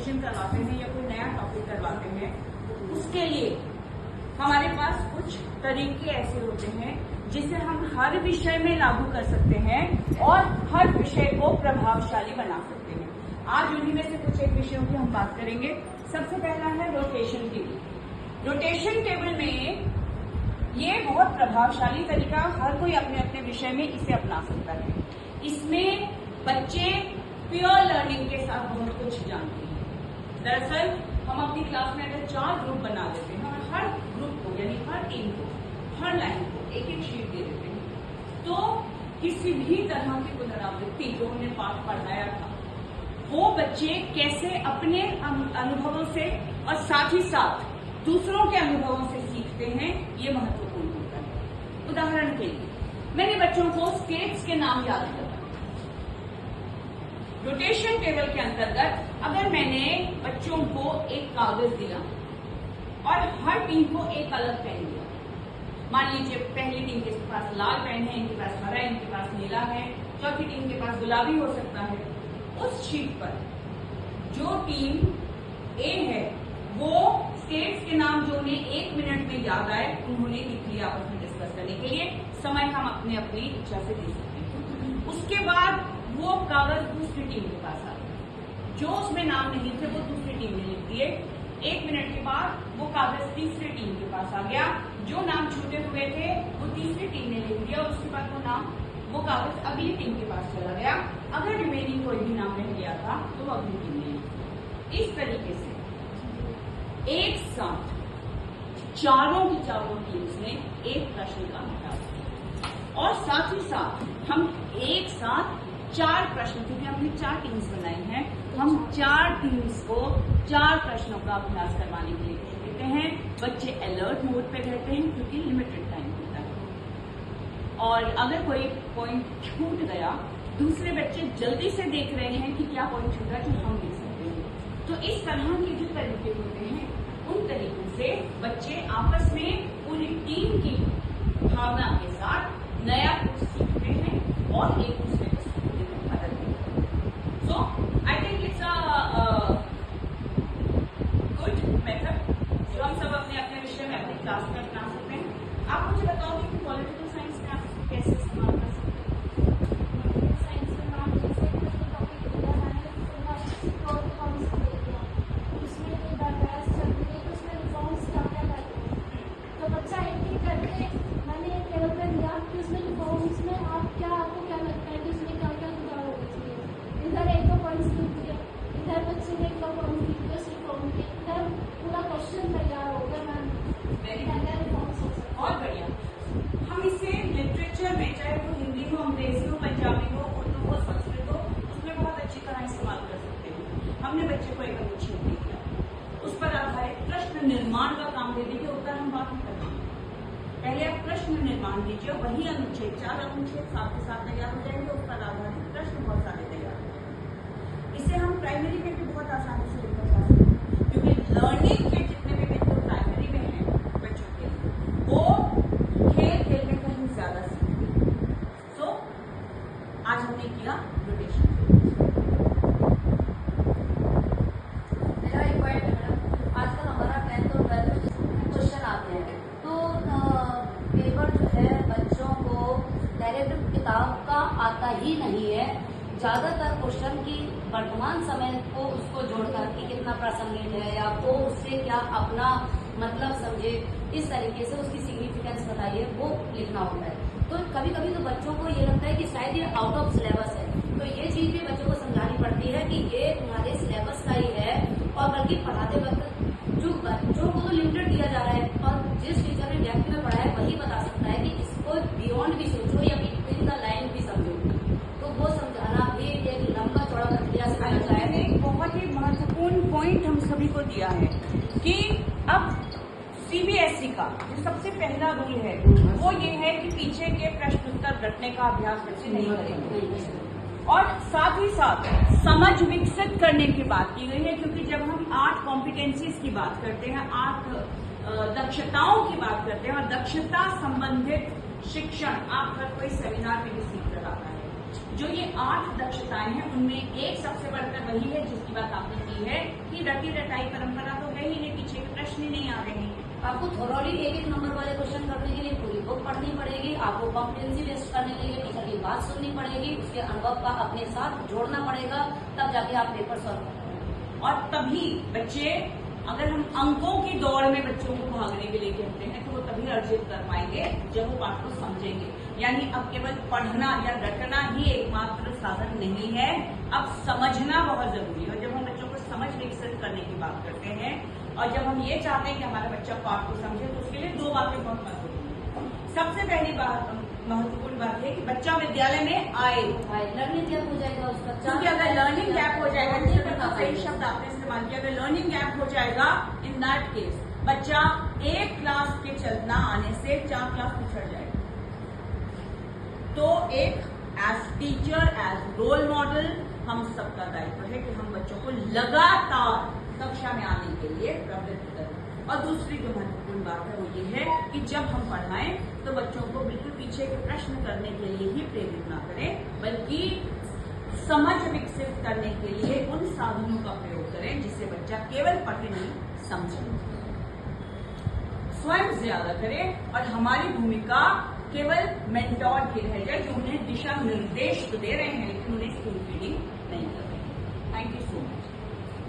Revision करवाते हैं या कोई नया टॉपिक करवाते हैं, उसके लिए हमारे पास कुछ तरीके ऐसे होते हैं जिसे हम हर विषय में लागू कर सकते हैं और हर विषय को प्रभावशाली बना सकते हैं। आज उन्हीं में से कुछ एक विषयों की हम बात करेंगे। सबसे पहला है रोटेशन टेबल। रोटेशन टेबल में ये बहुत प्रभावशाली तरीका, हर कोई अपने अपने विषय में इसे अपना सकता है। इसमें बच्चे प्योर लर्निंग के साथ बहुत कुछ जानते हैं। दरअसल हम अपनी क्लास में अगर 4 ग्रुप बना देते हैं और हर ग्रुप को यानी हर टीम को, हर लाइन को एक एक शीट दे देते हैं, तो किसी भी तरह की पुनरावृत्ति जो हमने पाठ पढ़ाया था वो बच्चे कैसे अपने अनुभवों से और साथ ही साथ दूसरों के अनुभवों से सीखते हैं, ये महत्वपूर्ण होता है। उदाहरण के लिए मैंने बच्चों को स्टेट्स के नाम याद करवाए। रोटेशन टेबल के अंतर्गत अगर मैंने बच्चों को एक कागज दिया और हर टीम को एक अलग पेन दिया, मान लीजिए पहली टीम के पास लाल पेन है, इनके पास हरा, इनके पास नीला है, चौथी टीम के पास गुलाबी हो सकता है। उस शीट पर जो टीम ए है वो स्टेट्स के नाम जो उन्हें 1 मिनट में याद आए उन्होंने लिख लिया आपस में डिस्कस करने के लिए। समय हम अपनी अपनी इच्छा से दे सकते हैं। उसके बाद वो कागज दूसरी टीम के पास आ गया, जो उसमें नाम नहीं थे वो दूसरी टीम ने लिख दिए। 1 मिनट के बाद वो कागज तीसरी टीम के पास आ गया, जो नाम छूटे हुए थे वो तीसरी टीम ने लिख दिया। उसके बाद वो कागज अगली टीम के पास चला गया। अगर रिमेनिंग कोई भी नाम रह गया था तो वो अगली टीम ने। इस तरीके से एक साथ चारों की चारों टीम्स ने एक प्रश्न का अभ्यास किया और साथ ही साथ हम एक साथ 4 प्रश्न, क्योंकि हमने 4 टीम्स बनाई हैं, हम 4 टीम्स को 4 प्रश्नों का अभ्यास करवाने के लिए कहते हैं। बच्चे अलर्ट मोड पे रहते हैं क्योंकि लिमिटेड टाइम होता है और अगर कोई पॉइंट छूट गया, दूसरे बच्चे जल्दी से देख रहे हैं कि क्या पॉइंट छूटा जो हम देख सकते हैं। तो इस तरह के जो तरीके होते हैं उन तरीकों से बच्चे आपस में पूरी टीम की भावना के साथ नया कुछ सीखते हैं और एक दूसरे को सीखने में मदद मिलती है। So I think it's a good method जो हम सब अपने अपने विषय में अपनी क्लास में अपना सकते हैं। आप मुझे बताओगे कि पॉलिटिकल साइंस में आप कैसे इस्तेमाल कर सकते हैं? बहुत बढ़िया। हम इसे लिटरेचर में, चाहे वो हिंदी हो, अंग्रेजी हो, पंजाबी हो, उर्दू हो, संस्कृत हो, उसमें बहुत अच्छी तरह इस्तेमाल कर सकते हैं। हमने बच्चे को एक अनुच्छेद दे दिया, उस पर आधारित प्रश्न निर्माण का काम दे दीजिए, उत्तर हम बात नहीं करते। पहले आप प्रश्न निर्माण दीजिए, वही अनुच्छेद 4 अनुच्छेद साथ के साथ तैयार हो जाएंगे, उस पर आधारित प्रश्न बहुत सारे तैयार हो जाएंगे। इसे हम प्राइमरी में भी बहुत आसानी से लेकर जा सकते हैं क्योंकि लर्निंग के जितने भी बिंदु प्राइमरी में हैं बच्चों के, वो खेल खेल में कहीं ज्यादा सीखेंगे। तो आज हमने किया रोटेशन। मेरा एक पॉइंट है मैडम, आजकल हमारा 10th और 12th में क्वेश्चन आते हैं तो पेपर जो है बच्चों को डायरेक्ट किताब का आता ही नहीं है। ज्यादातर क्वेश्चन की वर्तमान समय को उसको जोड़कर कि कितना प्रासंगिक है या वो उससे क्या अपना मतलब समझे, इस तरीके से उसकी सिग्निफिकेंस बताइए, वो लिखना होता है। तो कभी कभी तो बच्चों को ये लगता है कि शायद ये आउट ऑफ सिलेबस है, तो ये चीज भी बच्चों को समझानी पड़ती है कि ये तुम्हारे सिलेबस का ही है और बल्कि पढ़ाते वक्त जो बच्चों को तो लिमिटेड दिया जा रहा है और जिस टीचर ने डेप्थ में पढ़ाया वही बता सकता है कि इसको बियॉन्ड भी सोचो या बिटवीन द लाइन भी समझो। तो वो समझाना भी एक लंबा चौड़ा प्रक्रिया से करना चाहिए। एक बहुत ही महत्वपूर्ण पॉइंट हम सभी को दिया है कि अब सीबीएसई का जो सबसे पहला रूल है वो ये है कि पीछे के प्रश्न उत्तर रटने का अभ्यास बच्चे नहीं करेंगे और साथ ही साथ समझ विकसित करने की बात की गई है, क्योंकि जब हम 8 कॉम्पिटेंसीज की बात करते हैं, 8 दक्षताओं की बात करते हैं और दक्षता संबंधित शिक्षण आप हर कोई सेमिनार में भी सीख कर आता है। जो ये 8 दक्षताएं हैं उनमें एक सबसे बढ़कर वही है जिसकी बात आपने की है कि रटी रटाई परंपरा तो है ही नहीं, पीछे के प्रश्न ही नहीं आ रहे हैं। आपको थोरोली एक नंबर वाले क्वेश्चन करने के लिए पूरी बुक पढ़नी पड़ेगी, आपको कॉम्पिटेंसी बेस्ड करने के लिए टीचर की बात सुननी पड़ेगी, उसके अनुभव का अपने साथ जोड़ना पड़ेगा, तब जाके आप पेपर सॉल्व कर पाएंगे। और तभी बच्चे, अगर हम अंकों की दौड़ में बच्चों को भागने के लिए कहते हैं तो वो तभी अर्जित कर पाएंगे जब वो पाठ को समझेंगे। यानी अब केवल पढ़ना या रटना ही एकमात्र साधन नहीं है, अब समझना बहुत जरूरी है। और जब हम बच्चों को समझ विकसित करने की बात करते हैं और जब हम ये चाहते हैं कि हमारा बच्चा पाठ को समझे तो उसके लिए 2 बातें बहुत महत्वपूर्ण है। सबसे पहली बात महत्वपूर्ण बात है कि बच्चा विद्यालय में आए, लर्निंग गैप हो जाएगा उस बच्चा, क्योंकि अगर लर्निंग गैप हो जाएगा, सही शब्द आपने इस्तेमाल किया, अगर लर्निंग गैप हो जाएगा इन दैट केस बच्चा 1 क्लास के चलना आने से 4 क्लास पिछड़ जाएगा। तो एक as teacher, as role model हम सबका दायित्व है कि हम बच्चों को लगातार कक्षा में आने के लिए प्रवृत्त करें। और दूसरी जो महत्वपूर्ण बात है वो ये है कि जब हम पढ़ाएं तो बच्चों को बिल्कुल पीछे के प्रश्न करने के लिए ही प्रेरित ना करें, बल्कि समझ विकसित करने के लिए उन साधनों का प्रयोग करें जिससे बच्चा केवल पढ़े नहीं समझे। स्वयं ज्यादा करें और हमारी भूमिका केवल मेंटोर की रह जाए जो उन्हें दिशा निर्देश तो दे रहे हैं लेकिन उन्हें स्कूल फीडिंग नहीं कर रहे हैं। Thank you so much.